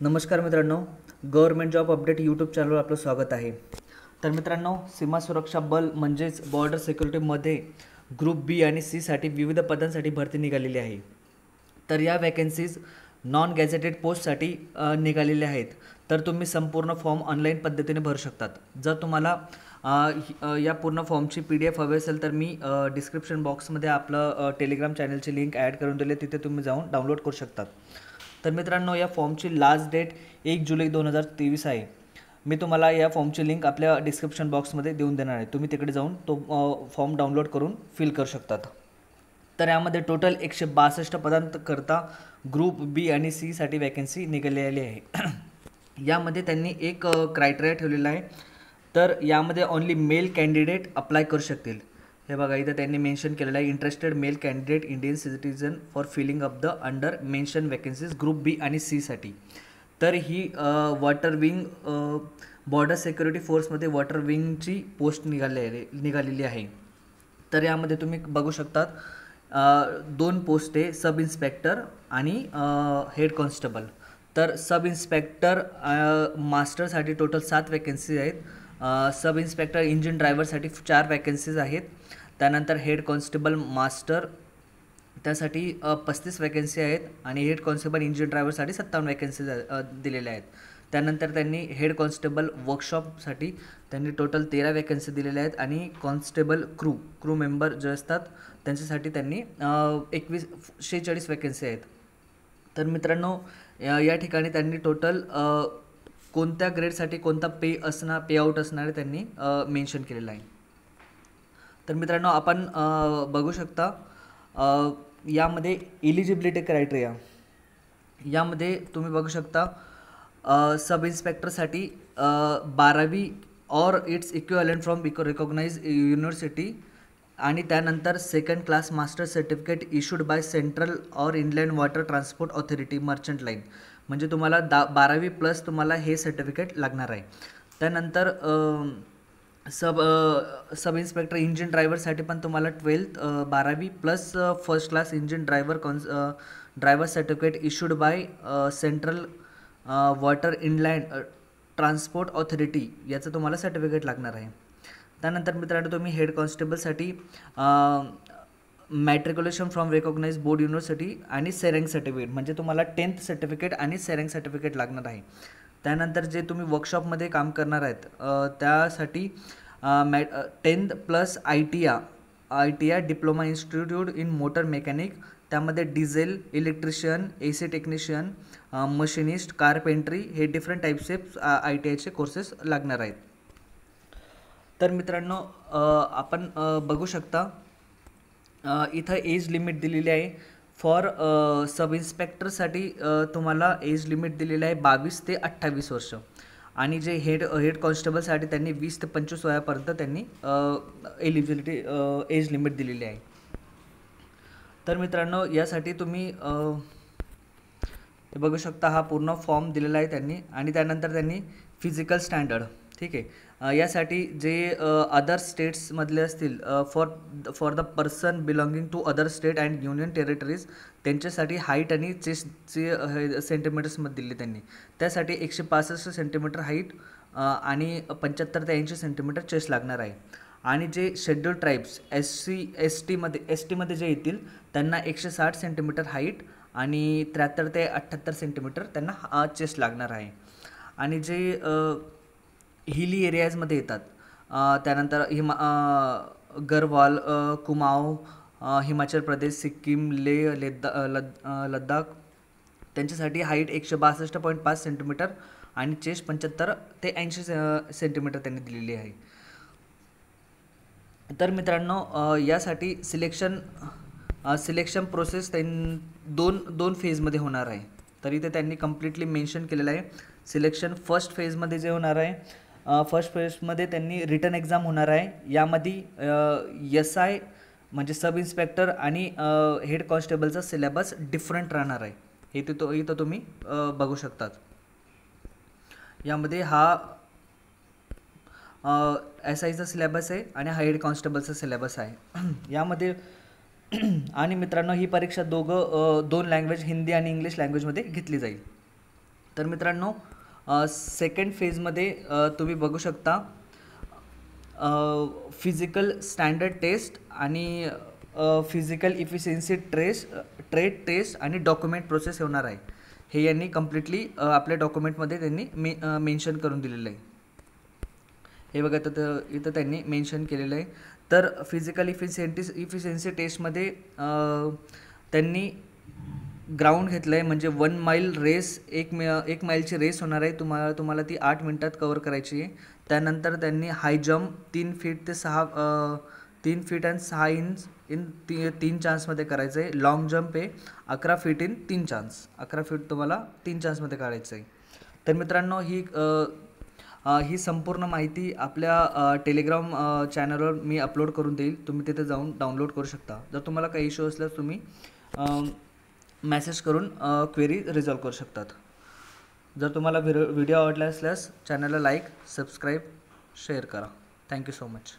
नमस्कार मित्रांनो, government job update YouTube चॅनलवर आपलं स्वागत आहे. तर मित्रांनो, सीमा सुरक्षा बल म्हणजेच बॉर्डर सिक्युरिटीमध्ये ग्रुप बी आणि सी साठी विविध पदांसाठी भरती निघालेली आहे. तर या वॅकन्सीज नॉन गॅझेटेड पोस्टसाठी निघालेल्या आहेत. तर तुम्ही संपूर्ण फॉर्म ऑनलाईन पद्धतीने भरू शकतात. जर तुम्हाला या पूर्ण फॉर्मची PDF हवी असेल तर मी डिस्क्रिप्शन बॉक्समध्ये आपलं टेलिग्राम चॅनलची लिंक ॲड करून दिली, तिथे तुम्ही जाऊन डाउनलोड करू शकतात. तर मित्रांनो, या फॉर्मची लास्ट डेट 1 जुलै 2023 आहे. मी तुम्हाला या फॉर्मची लिंक आपल्या डिस्क्रिप्शन बॉक्समध्ये देऊन देणार आहे. तुम्ही तिकडे जाऊन तो फॉर्म डाउनलोड करून फिल करू शकतात. तर यामध्ये टोटल 162 पदांकरता ग्रुप बी आणि सी साठी वॅकन्सी निघालेली आहे. यामध्ये त्यांनी एक क्रायटेरिया ठेवलेला आहे. तर यामध्ये ओन्ली मेल कॅन्डिडेट अप्लाय करू शकतील. हे बघा, इथं त्यांनी मेन्शन केलेलं आहे, interested male candidate Indian citizen for filling up the under mention vacancies group B आणि सी साठी. तर ही वॉटर विंग बॉर्डर सिक्युरिटी फोर्समध्ये वॉटर विंगची पोस्ट निघालेली आहे. तर यामध्ये तुम्ही बघू शकतात 2 पोस्ट आहे, सब इन्स्पेक्टर आणि हेड कॉन्स्टेबल. तर सब इन्स्पेक्टर मास्टरसाठी टोटल 7 वॅकन्सीज आहेत. सब इन्स्पेक्टर इंजिन ड्रायव्हरसाठी 4 वॅकन्सीज आहेत. त्यानंतर हेड कॉन्स्टेबल मास्टर त्यासाठी 35 वॅकन्सी आहेत आणि हेड कॉन्स्टेबल इंजिन ड्रायव्हरसाठी 57 वॅकन्सीज दिलेल्या आहेत. त्यानंतर त्यांनी हेड कॉन्स्टेबल वर्कशॉपसाठी त्यांनी टोटल 13 वॅकन्सी दिलेल्या आहेत आणि कॉन्स्टेबल क्रू मेंबर जे असतात त्यांच्यासाठी त्यांनी 46 वॅकन्सी आहेत. तर मित्रांनो, या ठिकाणी त्यांनी टोटल कोणत्या ग्रेडसाठी कोणता पे आउट असणार आहे त्यांनी मेन्शन केलेलं आहे. तर मित्रांनो, आपण बघू शकता यामध्ये इलिजिबिलिटी क्रायटेरिया यामध्ये तुम्ही बघू शकता सब इन्स्पेक्टरसाठी 12वी or its equivalent from recognise university आणि त्यानंतर 2nd class master certificate issued by central or inland water transport authority merchant line. म्हणजे तुम्हाला 12वी प्लस तुम्हाला हे सर्टिफिकेट लागणार आहे. त्यानंतर सब इन्स्पेक्टर इंजिन ड्रायव्हरसाठी पण तुम्हाला 12वी plus first class engine driver certificate issued by central water inland transport authority याचं तुम्हाला सर्टिफिकेट लागणार आहे. त्यानंतर मित्रांनो, तुम्ही हेड कॉन्स्टेबलसाठी matriculation from recognise board university आणि सेरँग सर्टिफिकेट म्हणजे तुम्हाला 10th सर्टिफिकेट आणि सेरँग सर्टिफिकेट लागणार आहे. त्यानंतर जे तुम्ही वर्कशॉपमध्ये काम करणार आहेत त्यासाठी 10th plus ITI diploma institute in motor mechanic, त्यामध्ये diesel, electrician, AC technician, machinist, carpentry हे डिफरंट टाईप्सचे ITIचे कोर्सेस लागणार आहेत. तर मित्रांनो, आपण बघू शकता इथं एज लिमिट दिलेली आहे. फॉर सब इन्स्पेक्टरसाठी तुम्हाला एज लिमिट दिलेली आहे 22 ते 28 वर्ष आणि जे हेड कॉन्स्टेबलसाठी त्यांनी 20 ते 25 वयापर्यंत त्यांनी एलिजिबिलिटी एज लिमिट दिलेली आहे. तर मित्रांनो, यासाठी तुम्ही बघू शकता हा पूर्ण फॉर्म दिलेला आहे त्यांनी आणि त्यानंतर त्यांनी फिजिकल स्टँडर्ड, ठीक आहे, यासाठी जे अदर स्टेट्समधले असतील for the person belonging to other state and union territories त्यांच्यासाठी हाईट आणि चेस्टचे सेंटीमीटर्समध्ये दिले त्यांनी. त्यासाठी 165 सेंटीमीटर हाईट आणि 75 ते 80 सेंटीमीटर चेस्ट लागणार आहे. आणि जे शेड्यूल्ड ट्राईब्स ST मध्ये जे येतील त्यांना 160 सेंटीमीटर हाईट आणि 73 ते 78 सेंटीमीटर त्यांना चेस्ट लागणार आहे. आणि जे हिली एरियाजमध्ये येतात त्यानंतर गरवाल, कुमाऊ, हिमाचल प्रदेश, सिक्कीम, लेह, लद्दाख त्यांच्यासाठी हाईट 162.5 सेंटीमीटर आणि चेस्ट 75 ते 80 सेंटीमीटर त्यांनी दिलेली आहे. तर मित्रांनो, यासाठी सिलेक्शन प्रोसेस दोन फेजमध्ये होणार आहे. तर इथे त्यांनी कम्प्लिटली मेन्शन केलेलं आहे. सिलेक्शन फर्स्ट फेजमध्ये जे होणार आहे, फर्स्ट फेजमध्ये त्यांनी रिटन एक्झाम होणार आहे. यामध्ये SI म्हणजे सब इन्स्पेक्टर आणि हेड कॉन्स्टेबलचा सिलेबस डिफरंट राहणार आहे. इथं तुम्ही बघू शकतात. यामध्ये हा SIचा सिलेबस आहे आणि हा हेड कॉन्स्टेबलचा सिलेबस आहे यामध्ये. आणि मित्रांनो, ही परीक्षा दोन लँग्वेज हिंदी आणि इंग्लिश लँग्वेजमध्ये घेतली जाईल. तर मित्रांनो सेकंड फेजमध्ये तुम्ही बघू शकता फिजिकल स्टँडर्ड टेस्ट आणि फिजिकल इफिशियन्सी ट्रेड टेस्ट आणि डॉक्युमेंट प्रोसेस होणार आहे. हे यांनी कम्प्लिटली आपल्या डॉक्युमेंटमध्ये त्यांनी मेन्शन करून दिलेलं आहे. हे बघा तर इथं त्यांनी मेन्शन केलेलं आहे. तर फिजिकल इफिशियन्सी टेस्टमध्ये त्यांनी ग्राउंड घेतलं आहे, म्हणजे 1 माईल रेस, 1 माईलची रेस होणार आहे. तुम्हाला ती 8 मिनटात कवर करायची आहे. त्यानंतर त्यांनी हाय जम्प 3 फीट ते 3 फीट आणि 6 इंच इन 3 चान्समध्ये करायचं आहे. लाँग जम्प आहे 11 फीट इन 3 चान्स, 11 फीट तुम्हाला 3 चान्समध्ये काढायचं आहे. तर मित्रांनो ही संपूर्ण माहिती आपल्या टेलिग्राम चॅनलवर मी अपलोड करून देईल. तुम्ही तिथे जाऊन डाउनलोड करू शकता. जर तुम्हाला काही इश्यू असल्यास तुम्ही मेसेज करून क्वेरी रिझॉल्व करू शकतात. जर तुम्हाला व्हिडिओ आवडला असल्यास चॅनलला लाईक, सबस्क्राईब, शेअर करा. Thank you so much.